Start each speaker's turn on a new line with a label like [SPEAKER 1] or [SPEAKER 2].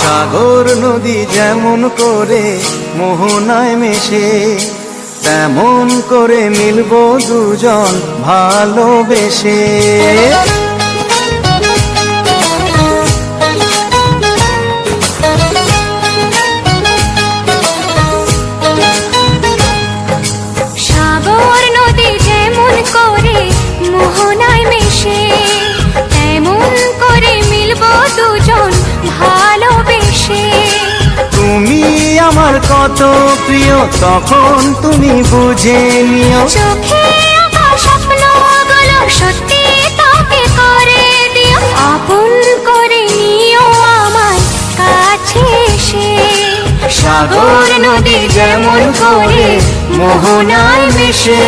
[SPEAKER 1] সাগর নদী যেমন করে মোহনায় মেশে, তেমন করে মিলবো দুজন ভালোবেসে।
[SPEAKER 2] সাগর নদী যেমন করে মোহনায় মেশে, তেমন করে মিলবো দুজন ভালোবেসে।
[SPEAKER 1] তুমি আমার কত প্রিয় তখন তুমি বুঝে নিও,
[SPEAKER 2] চোখে আঁকা স্বপ্নগুলো সত্যি তাকে করে দিও, আপন করে নিও আমার কাছে এসে।
[SPEAKER 1] সাগর নদী যেমন করে মোহনায় মেশে।